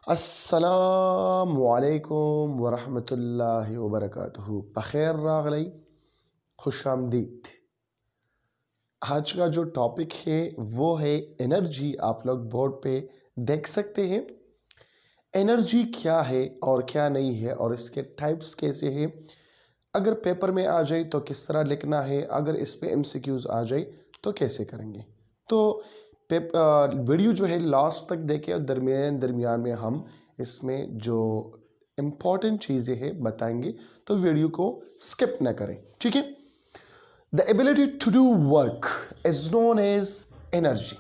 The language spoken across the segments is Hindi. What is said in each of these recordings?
अस्सलामुअलैकुम वरहमतुल्लाहि वबरकातुहू। बख़ैर रागलई, खुश आमदीद। आज का जो टॉपिक है वो है एनर्जी। आप लोग बोर्ड पे देख सकते हैं एनर्जी क्या है और क्या नहीं है और इसके टाइप्स कैसे हैं। अगर पेपर में आ जाए तो किस तरह लिखना है, अगर इस पे एमसीक्यूज आ जाए तो कैसे करेंगे। तो वीडियो जो है लास्ट तक देखें और दरमियान दरमियान में हम इसमें जो इम्पोर्टेंट चीज़ें हैं बताएंगे, तो वीडियो को स्किप ना करें, ठीक है। The ability to do work is known as energy.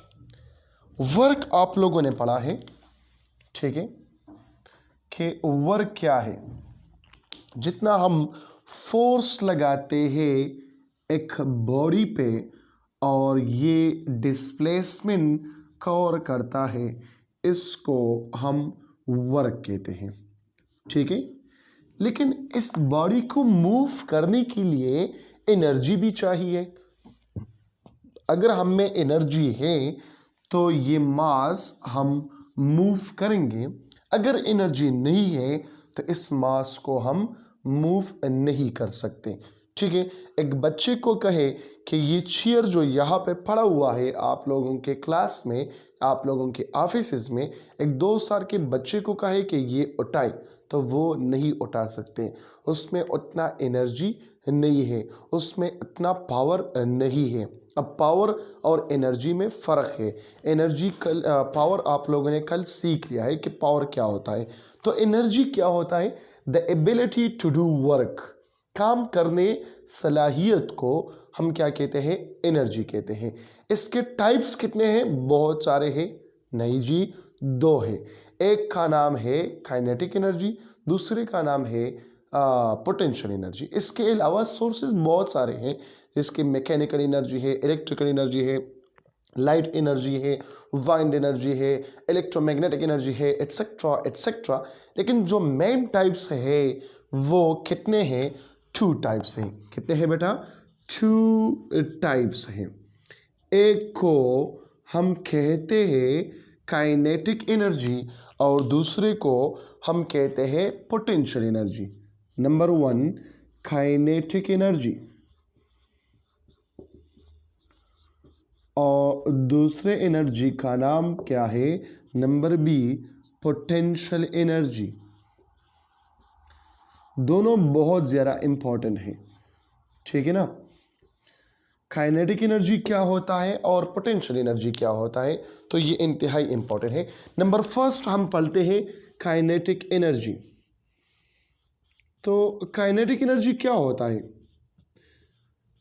Work आप लोगों ने पढ़ा है, ठीक है, कि वर्क क्या है। जितना हम फोर्स लगाते हैं एक बॉडी पे और ये डिस्प्लेसमेंट कवर करता है, इसको हम वर्क कहते हैं, ठीक है। लेकिन इस बॉडी को मूव करने के लिए एनर्जी भी चाहिए। अगर हम में एनर्जी है तो ये मास हम मूव करेंगे, अगर एनर्जी नहीं है तो इस मास को हम मूव नहीं कर सकते, ठीक है। एक बच्चे को कहे कि ये चेयर जो यहाँ पे पड़ा हुआ है आप लोगों के क्लास में, आप लोगों के ऑफिस में, एक 2 साल के बच्चे को कहे कि ये उठाए तो वो नहीं उठा सकते। उसमें उतना एनर्जी नहीं है, उसमें इतना पावर नहीं है। अब पावर और एनर्जी में फ़र्क है। एनर्जी पावर आप लोगों ने कल सीख लिया है कि पावर क्या होता है। तो एनर्जी क्या होता है? The ability to do work, काम करने सलाहियत को हम क्या कहते हैं? एनर्जी कहते हैं। इसके टाइप्स कितने हैं? बहुत सारे हैं। नहीं जी, 2 है। एक का नाम है काइनेटिक एनर्जी, दूसरे का नाम है पोटेंशियल एनर्जी। इसके अलावा सोर्सेज बहुत सारे हैं, जिसके मैकेनिकल एनर्जी है, इलेक्ट्रिकल एनर्जी है, लाइट एनर्जी है, वाइंड एनर्जी है, इलेक्ट्रोमैग्नेटिक एनर्जी है, एट्सेट्रा एट्सेट्रा। लेकिन जो मेन टाइप्स है वो कितने हैं? 2 टाइप्स हैं। कितने हैं बेटा? 2 टाइप्स हैं। एक को हम कहते हैं काइनेटिक एनर्जी और दूसरे को हम कहते हैं potential energy. Number 1 kinetic energy और दूसरे एनर्जी का नाम क्या है? Number B potential energy. दोनों बहुत ज़्यादा इंपॉर्टेंट है, ठीक है ना। काइनेटिक एनर्जी क्या होता है और पोटेंशियल एनर्जी क्या होता है, तो ये इंतहाई इंपॉर्टेंट है। नंबर फर्स्ट हम पढ़ते हैं काइनेटिक एनर्जी। तो काइनेटिक एनर्जी क्या होता है?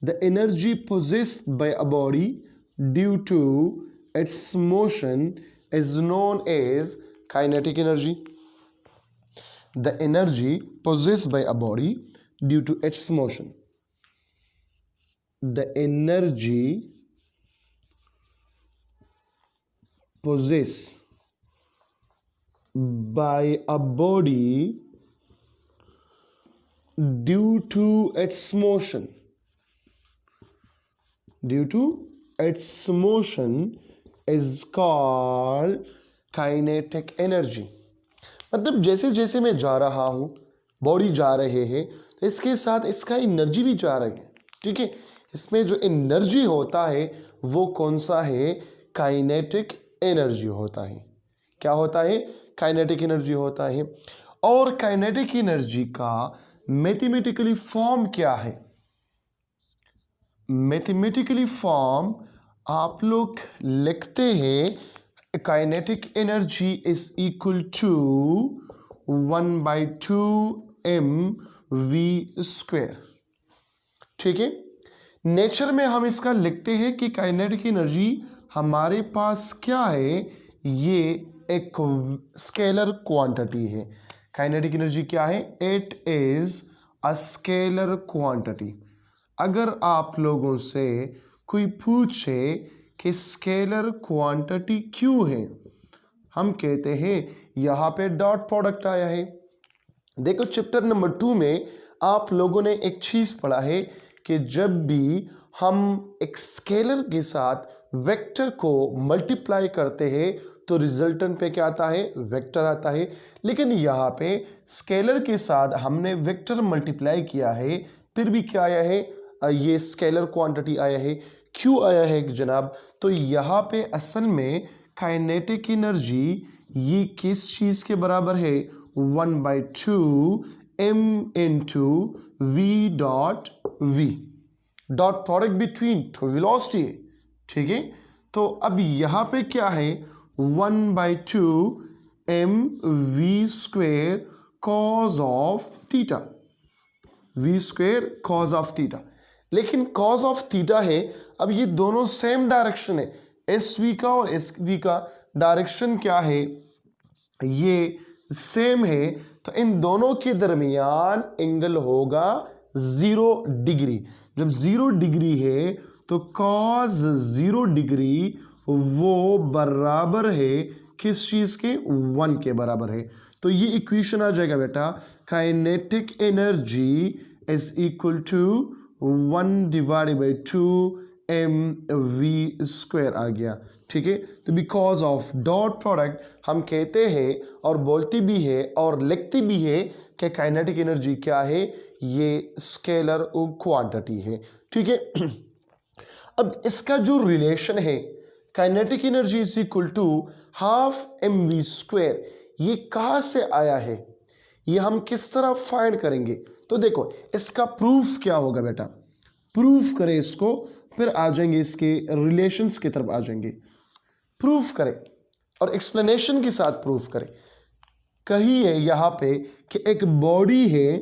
The energy possessed by a body due to its motion is known as kinetic energy. The energy possessed by a body due to its motion. The energy possessed by a body due to its motion is called kinetic energy. मतलब जैसे जैसे मैं जा रहा हूँ, बॉडी जा रहे हैं, तो इसके साथ इसका एनर्जी भी जा रही है, ठीक है। इसमें जो एनर्जी होता है वो कौन सा है? काइनेटिक एनर्जी होता है। क्या होता है? काइनेटिक एनर्जी होता है। और काइनेटिक एनर्जी का मैथमेटिकली फॉर्म क्या है? मैथमेटिकली फॉर्म आप लोग लिखते हैं kinetic energy is equal to 1/2 mv², ठीक है। नेचर में हम इसका लिखते हैं कि काइनेटिक एनर्जी हमारे पास क्या है? ये एक स्केलर क्वांटिटी है। काइनेटिक एनर्जी क्या है? It is a scalar quantity. अगर आप लोगों से कोई पूछे कि स्केलर क्वांटिटी क्यों है, हम कहते हैं यहाँ पे डॉट प्रोडक्ट आया है। देखो चैप्टर नंबर 2 में आप लोगों ने एक चीज़ पढ़ा है कि जब भी हम एक स्केलर के साथ वेक्टर को मल्टीप्लाई करते हैं तो रिजल्टेंट पे क्या आता है, वेक्टर आता है। लेकिन यहाँ पे स्केलर के साथ हमने वेक्टर मल्टीप्लाई किया है, फिर भी क्या आया है, ये स्केलर क्वांटिटी आया है। क्यों आया है जनाब, तो यहाँ पे असल में काइनेटिक एनर्जी ये किस चीज के बराबर है, 1/2 m into V dot V, dot product between two velocity है, ठीक है। तो अब यहां पे क्या है, 1/2 mv² cos of theta, v² cos of theta. लेकिन cos ऑफ थीटा है, अब ये दोनों सेम डायरेक्शन है, SV का और SV का डायरेक्शन क्या है, ये सेम है, तो इन दोनों के दरमियान एंगल होगा 0 डिग्री। जब 0 डिग्री है तो cos 0 डिग्री वो बराबर है किस चीज के, 1 के बराबर है। तो ये इक्वेशन आ जाएगा बेटा, kinetic energy is equal to 1/2 mv² आ गया, ठीक है। तो बिकॉज ऑफ डॉट प्रोडक्ट हम कहते हैं और बोलती भी है और लिखती भी है कि काइनेटिक एनर्जी क्या है, ये स्केलर क्वांटिटी है, ठीक है। अब इसका जो रिलेशन है, kinetic energy is equal to half mv², ये कहां से आया है, ये हम किस तरह फाइंड करेंगे। तो देखो इसका प्रूफ क्या होगा बेटा, प्रूफ करें इसको, फिर आ जाएंगे इसके रिलेशंस की तरफ आ जाएंगे। प्रूफ करें और एक्सप्लेनेशन के साथ प्रूफ करें। कहिए यहां पे कि एक बॉडी है,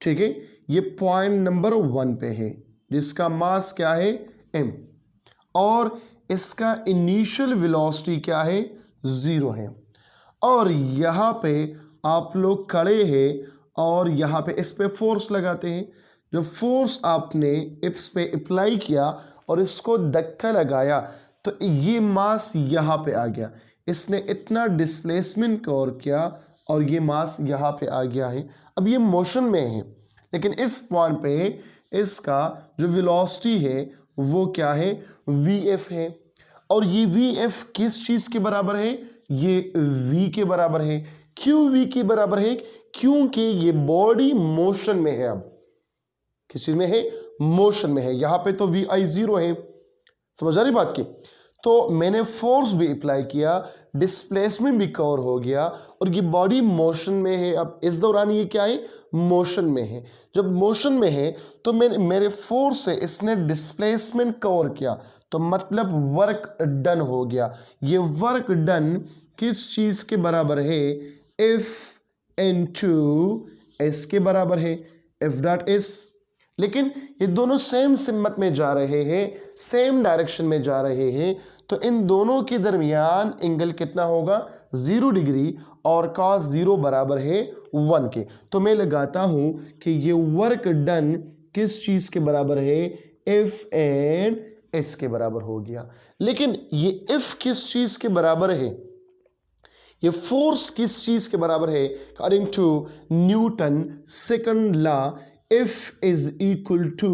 ठीक है, ये पॉइंट नंबर 1 पे है जिसका मास क्या है, m, और इसका इनिशियल वेलोसिटी क्या है, 0 है। और यहां पे आप लोग खड़े हैं और यहां पे इस पे फोर्स लगाते हैं। जो फोर्स आपने इस पे अप्लाई किया और इसको धक्का लगाया तो ये मास यहां पे आ गया, इसने इतना डिस्प्लेसमेंट कवर किया और ये मास यहां पे आ गया है। अब ये मोशन में है, लेकिन इस पॉइंट पे इसका जो वेलोसिटी है वो क्या है, vf है। और ये vf किस चीज के बराबर है, ये v के बराबर है। क्यों v के बराबर है, क्योंकि ये बॉडी मोशन में है। अब किस चीज में है, मोशन में है। यहां पे तो vi 0 है, समझ आ रही बात की। तो मैंने फोर्स भी अप्लाई किया, डिस्प्लेसमेंट भी कवर हो गया और ये बॉडी मोशन में है। अब इस दौरान ये क्या है, मोशन में है। जब मोशन में है तो मेरे फोर्स से इसने डिस्प्लेसमेंट कवर किया, तो मतलब वर्क डन हो गया। ये वर्क डन किस चीज के बराबर है, F into S के बराबर है, F डॉट S। लेकिन ये दोनों सेम सिम्मत में जा रहे हैं, सेम डायरेक्शन में जा रहे हैं, तो इन दोनों के दरमियान एंगल कितना होगा, 0 डिग्री, और cos 0 बराबर है 1 के। तो मैं लगाता हूं कि ये वर्क डन किस चीज के बराबर है, F एंड S के बराबर हो गया। लेकिन ये F किस चीज के बराबर है, ये फोर्स किस चीज के बराबर है, according to Newton second law, F is equal to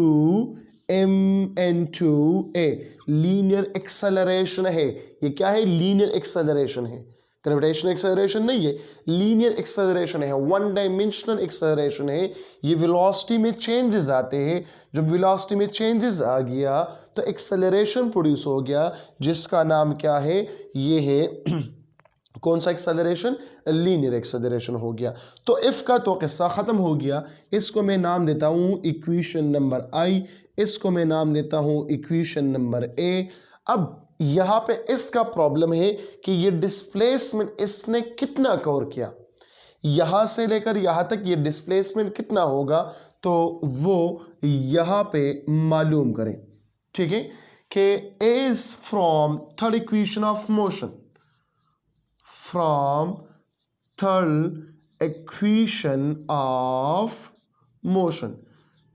mn/a, linear acceleration है। ये क्या है, लीनियर एक्सेलरेशन है, ग्रेविटेशनल एक्सेलरेशन नहीं है, लीनियर एक्सेलरेशन है, वन डायमेंशनल एक्सेलरेशन है। ये वेलोसिटी में चेंजेस आते हैं, जब वेलोसिटी में चेंजेस आ गया तो एक्सेलरेशन प्रोड्यूस हो गया, जिसका नाम क्या है, ये है कौन सा एक्सेलरेशन, लीनियर एक्सेलरेशन हो गया। तो इफ का तो किस्सा खत्म हो गया। इसको मैं नाम देता हूं इक्वेशन नंबर आई, इसको मैं नाम देता हूं इक्वेशन नंबर ए। अब यहां पे इसका प्रॉब्लम है कि ये डिस्प्लेसमेंट इसने कितना कवर किया, यहां से लेकर यहां तक ये डिस्प्लेसमेंट कितना होगा, तो वो यहां पे मालूम करें, ठीक है। कि is from third equation of motion, from third equation of motion,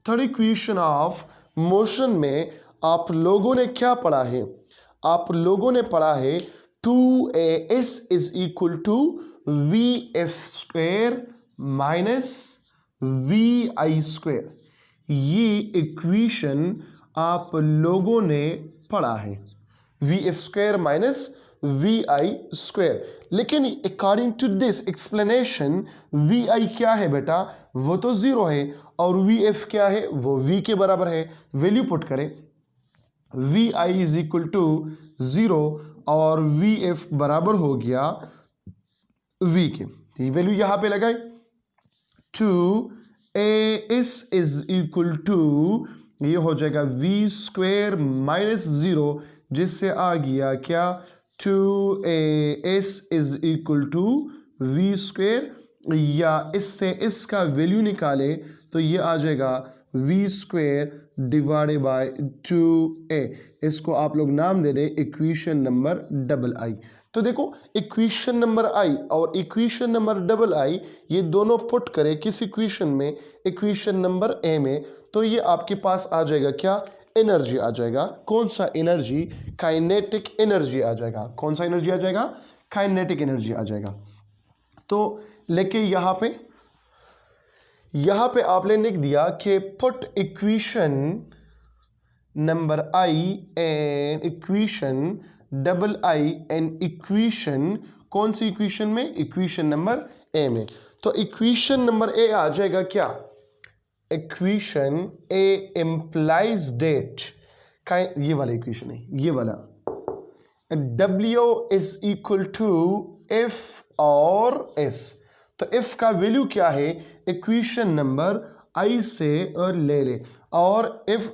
third equation of motion में आप लोगों ने क्या पढ़ा है, आप लोगों ने पढ़ा है 2as is equal to vf² minus vi²। ये इक्वेशन आप लोगों ने पढ़ा है, vf² minus v i square. लेकिन according to this explanation v i क्या है बेटा, वो तो जीरो है, और वी एफ क्या है, वो वी के बराबर है। वैल्यू पुट करें, V I is equal to zero और वी एफ बराबर हो गया वी के। तो वैल्यू यहां पे लगाए, two A S is equal to, ये हो जाएगा वी स्क्वेयर माइनस जीरो, जिससे आ गया क्या, two A S is equal to v square, या इससे इसका वैल्यू निकाले तो ये आ जाएगा v square divided by two a. इसको आप लोग नाम दे दें इक्वेशन नंबर डबल आई। तो देखो इक्वेशन नंबर आई और इक्वेशन नंबर डबल आई, ये दोनों पुट करें किस इक्वेशन में, इक्वेशन नंबर ए में, तो ये आपके पास आ जाएगा क्या, एनर्जी आ जाएगा। कौन सा एनर्जी, काइनेटिक एनर्जी आ जाएगा। कौन सा एनर्जी आ जाएगा, काइनेटिक एनर्जी आ जाएगा। तो लेके यहां पे आपने लिख दिया कि put equation number I and equation double I and equation, कौन सी इक्वेशन में, इक्वेशन नंबर ए में। तो इक्वेशन नंबर ए आ जाएगा क्या, इक्वेशन ए इंप्लाइज डेट का, ये वाला इक्वेशन है, ये वाला W is equal to F और एस। तो एफ का वैल्यू क्या है, इक्वेशन नंबर आई से और ले ले, और एफ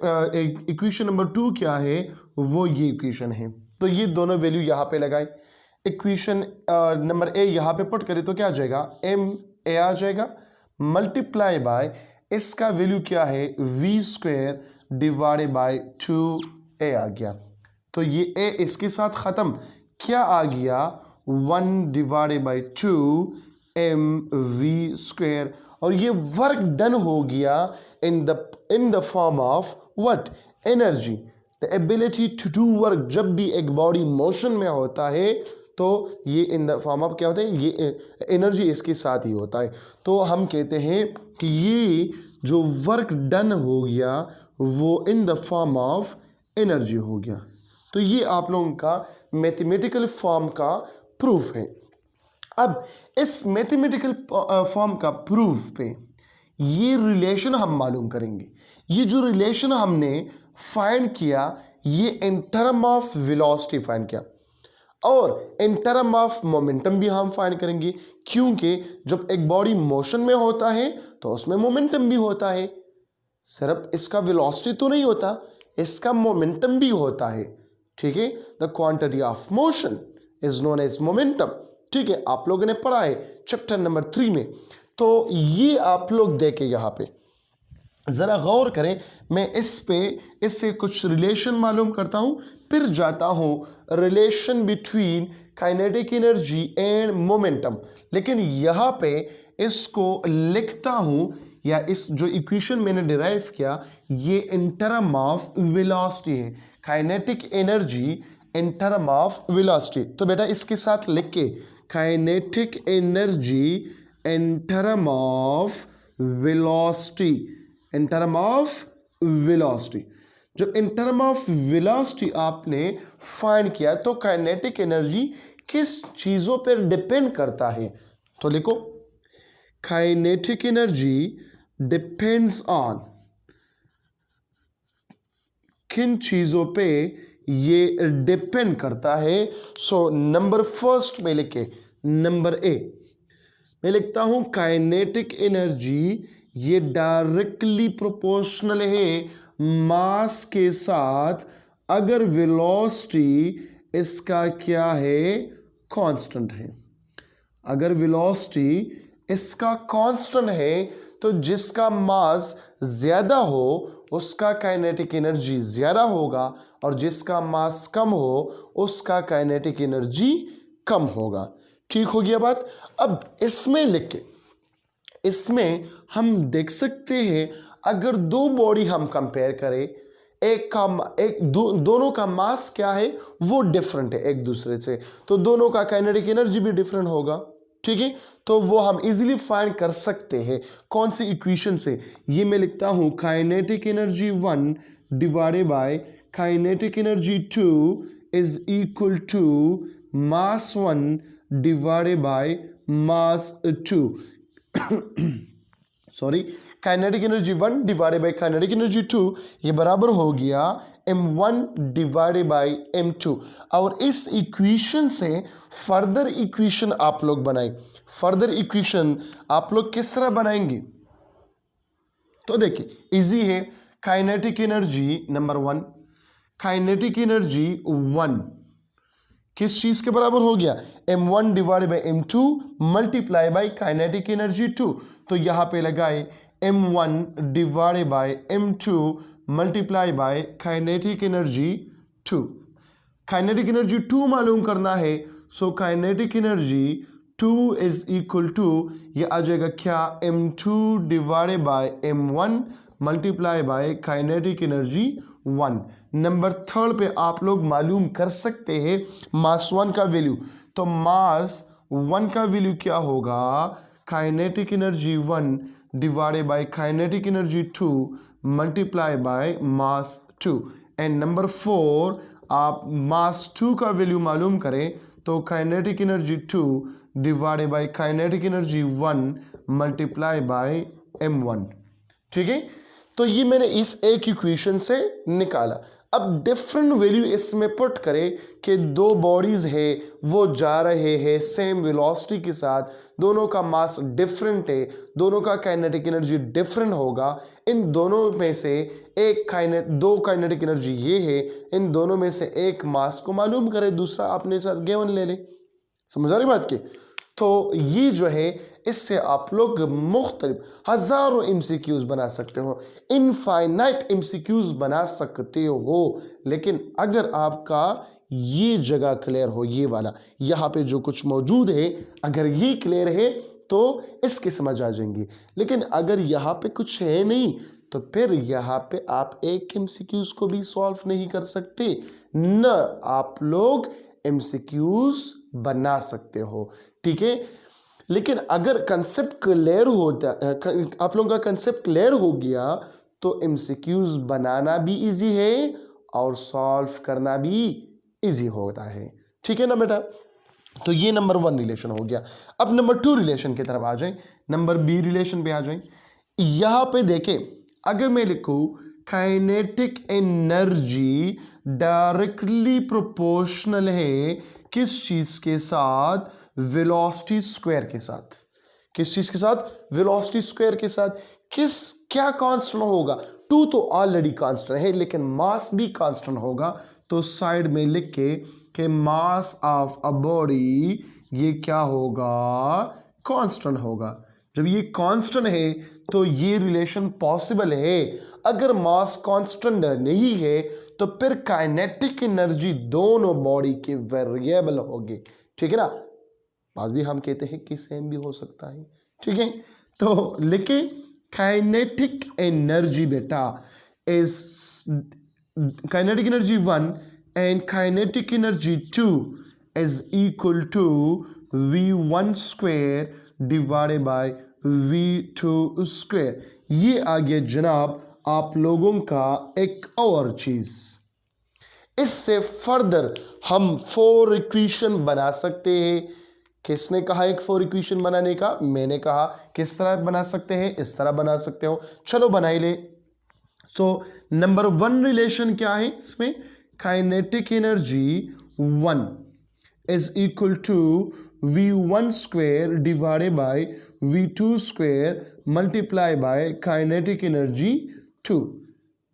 इक्वेशन नंबर 2 क्या है, वो ये इक्वेशन है। तो ये दोनों वैल्यू यहां पे लगाए, इक्वेशन नंबर ए यहां पे पुट करें तो क्या आ जाएगा, एम ए आ जाएगा, मल्टीप्लाई बाय इसका वैल्यू क्या है, V square divided by 2a आ गया। तो ये a इसके साथ खत्म, क्या आ गया, 1 divided by 2 M V square. और ये वर्क डन हो गया in the form of what, energy, the ability to do work. जब भी एक बॉडी मोशन में होता है तो ये इन द फॉर्म ऑफ क्या होता है, ये एनर्जी इसके साथ ही होता है। तो हम कहते हैं कि ये जो वर्क डन हो गया वो इन द फॉर्म ऑफ एनर्जी हो गया। तो ये आप लोगों का मैथमेटिकल फॉर्म का प्रूफ है। अब इस मैथमेटिकल फॉर्म का प्रूफ पे ये रिलेशन हम मालूम करेंगे। ये जो रिलेशन हमने फाइंड किया, ये in term of velocity find किया, और इन टर्म ऑफ मोमेंटम भी हम फाइंड करेंगे, क्योंकि जब एक बॉडी मोशन में होता है तो उसमें मोमेंटम भी होता है। सिर्फ इसका वेलोसिटी तो नहीं होता, इसका मोमेंटम भी होता है। ठीक है, the quantity of motion is known as momentum. ठीक है, आप लोगों ने पढ़ा है चैप्टर नंबर 3 में। तो ये आप लोग देखें, यहां पे जरा गौर करें। मैं इससे कुछ रिलेशन मालूम करता हूं, फिर जाता हूं relation between kinetic energy and momentum. लेकिन यहां पे इसको लिखता हूं, या इस जो इक्वेशन मैंने डिराइव किया, ये इन टर्म ऑफ वेलोसिटी है, kinetic energy in term of velocity. तो बेटा इसके साथ लिख के, kinetic energy in term of velocity, in term of velocity. जब इन टर्म ऑफ वेलोसिटी आपने फाइंड किया तो काइनेटिक एनर्जी किस चीजों पर डिपेंड करता है, तो लिखो काइनेटिक एनर्जी डिपेंड्स ऑन, किन चीजों पे ये डिपेंड करता है। सो नंबर फर्स्ट में लिखे, नंबर ए मैं लिखता हूं काइनेटिक एनर्जी ये डायरेक्टली प्रोपोर्शनल है मास के साथ, अगर वेलोसिटी इसका क्या है, कांस्टेंट है। अगर वेलोसिटी इसका कांस्टेंट है तो जिसका मास ज्यादा हो उसका काइनेटिक एनर्जी ज्यादा होगा, और जिसका मास कम हो उसका काइनेटिक एनर्जी कम होगा। ठीक हो गया बात। अब इसमें लिख के, इसमें हम देख सकते हैं अगर दो बॉडी हम कंपेयर करें, दोनों का मास क्या है, वो डिफरेंट है एक दूसरे से, तो दोनों का काइनेटिक एनर्जी भी डिफरेंट होगा। ठीक है, तो वो हम इजीली फाइंड कर सकते हैं। कौन सी इक्वेशन से, ये मैं लिखता हूं kinetic energy 1 divided by kinetic energy 2 is equal to mass 1 divided by mass 2 sorry, kinetic energy 1 divided by kinetic energy 2, ये बराबर हो गया m1 डिवाइडेड बाय m2। और इस इक्वेशन से फर्दर इक्वेशन आप लोग बनाएं। फर्दर इक्वेशन आप लोग किस तरह बनाएंगे? तो देखिए इजी है। Kinetic energy number 1, kinetic energy 1 किस चीज के बराबर हो गया? m1 divided by m2 multiply by kinetic energy 2। तो यहां पे लगाए m1 divided by m2 multiply by kinetic energy 2। Kinetic energy 2 मालूम करना है, so kinetic energy 2 is equal to, ये आ जाएगा क्या? m2 divided by m1 multiply by kinetic energy 1। Number 3 पे आप लोग मालूम कर सकते हैं मास 1 का वैल्यू। तो मास 1 का वैल्यू क्या होगा? Kinetic energy 1 divided by kinetic energy 2 multiply by mass 2। And number 4 आप मास 2 का वैल्यू मालूम करें तो kinetic energy 2 divided by kinetic energy 1 multiply by m1। ठीक है, तो ये मैंने इस एक इक्वेशन से निकाला। अब डिफरेंट वैल्यू इसमें पुट करें कि दो बॉडीज है वो जा रहे हैं सेम वेलोसिटी के साथ, दोनों का मास डिफरेंट है, दोनों का काइनेटिक एनर्जी डिफरेंट होगा। इन दोनों में से दो काइनेटिक एनर्जी ये है, इन दोनों में से एक मास को मालूम करें, दूसरा अपने साथ गिवन ले ले। समझ आ रही बात की? तो ये जो है इससे आप लोग मुख्तलिफ हजारों एमसीक्यूज बना सकते हो, इनफाइनाइट एमसीक्यूज बना सकते हो। लेकिन अगर आपका ये जगह क्लियर हो, ये वाला यहाँ पे जो कुछ मौजूद है, अगर ये क्लियर है तो इसकी समझ आ जाएंगी। लेकिन अगर यहाँ पे कुछ है नहीं तो फिर यहाँ पे आप एक एमसीक्यूज को भी सॉल्व नहीं कर सकते, न आप लोग एमसीक्यूज बना सकते हो। ठीक है, लेकिन अगर कंसेप्ट क्लियर होता, आप लोगों का कंसेप्ट क्लियर हो गया तो एमसीक्यूज बनाना भी इजी है और सॉल्व करना भी इजी होता है। ठीक है ना बेटा? तो ये नंबर 1 रिलेशन हो गया। अब नंबर 2 रिलेशन की तरफ आ जाए, नंबर बी रिलेशन पे आ जाए। यहां पे देखें, अगर मैं लिखूं काइनेटिक एनर्जी डायरेक्टली प्रोपोर्शनल है किस चीज के साथ? वेलोसिटी स्क्वायर के साथ। किस चीज के साथ? वेलोसिटी स्क्वायर के साथ। क्या कांस्टेंट होगा? 2 तो ऑलरेडी कांस्टेंट है, लेकिन मास भी कांस्टेंट होगा। तो साइड में लिख के कि मास ऑफ अ बॉडी ये क्या होगा? कांस्टेंट होगा। जब ये कांस्टेंट है तो ये रिलेशन पॉसिबल है। अगर मास कांस्टेंट नहीं है तो फिर काइनेटिक एनर्जी दोनों बॉडी के वेरिएबल होगी। ठीक है ना? बात भी हम कहते हैं कि सेम भी हो सकता है। ठीक है, तो लिखे काइनेटिक एनर्जी बेटा is kinetic energy 1 and kinetic energy 2 is equal to v1 square divided by v2 square. ये आ गया जनाब आप लोगों का एक और चीज। इससे फर्दर हम 4 इक्वेशन बना सकते हैं। किसने कहा एक 4 इक्वेशन बनाने का? मैंने कहा। किस तरह बना सकते हैं? इस तरह बना सकते हो। चलो बनाई ले। सो नंबर 1 रिलेशन क्या है इसमें? Kinetic energy 1 is equal to v1 square divided by v2 square multiply by kinetic energy 2।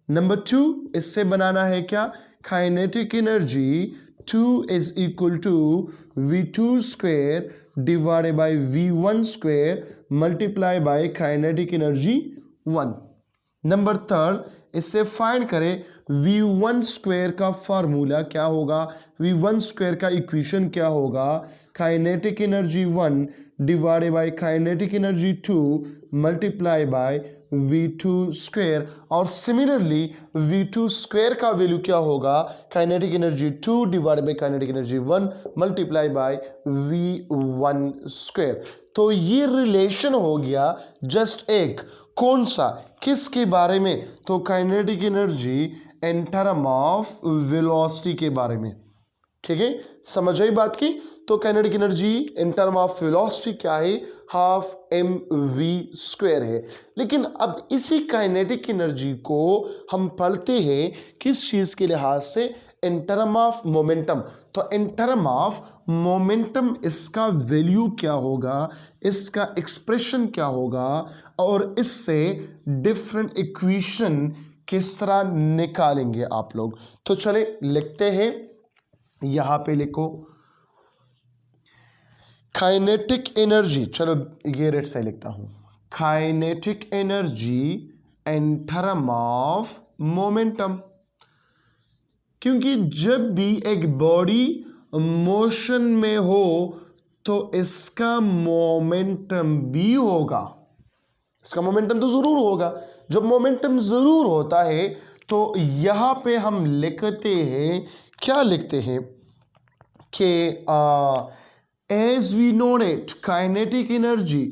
Number 2 इससे बनाना है क्या? Kinetic energy 2 is equal to v2 square divided by v1 square multiply by kinetic energy 1। Number 3 इससे फाइंड करें v1 स्क्वायर का फार्मूला क्या होगा? v1 स्क्वायर का इक्वेशन क्या होगा? Kinetic energy 1 divided by kinetic energy 2 multiply by v2 square. और सिमिलरली v2 स्क्वायर का वैल्यू क्या होगा? Kinetic energy 2 divided by kinetic energy 1 multiply by v1 square. तो ये रिलेशन हो गया जस्ट एक। कौन सा? किसके बारे में? तो kinetic energy in term of velocity के बारे में। ठीक है, समझ आई बात की। तो kinetic energy in term of velocity क्या है, हाफ एम वी स्क्वायर है। लेकिन अब इसी काइनेटिक एनर्जी को हम पढ़ते हैं किस चीज के लिहाज से, इन टर्म ऑफ मोमेंटम। तो इन टर्म ऑफ मोमेंटम इसका वैल्यू क्या होगा, इसका एक्सप्रेशन क्या होगा, और इससे डिफरेंट इक्वेशन किस तरह निकालेंगे आप लोग। तो चले लिखते हैं, यहां पे लिखो काइनेटिक एनर्जी, चलो ये रेट से लिखता हूं, kinetic energy in term of momentum. क्योंकि जब भी एक बॉडी मोशन में हो तो इसका मोमेंटम भी होगा, इसका मोमेंटम तो जरूर होगा। जब मोमेंटम जरूर होता है तो यहां पे हम लिखते हैं, क्या लिखते हैं कि as we know it kinetic energy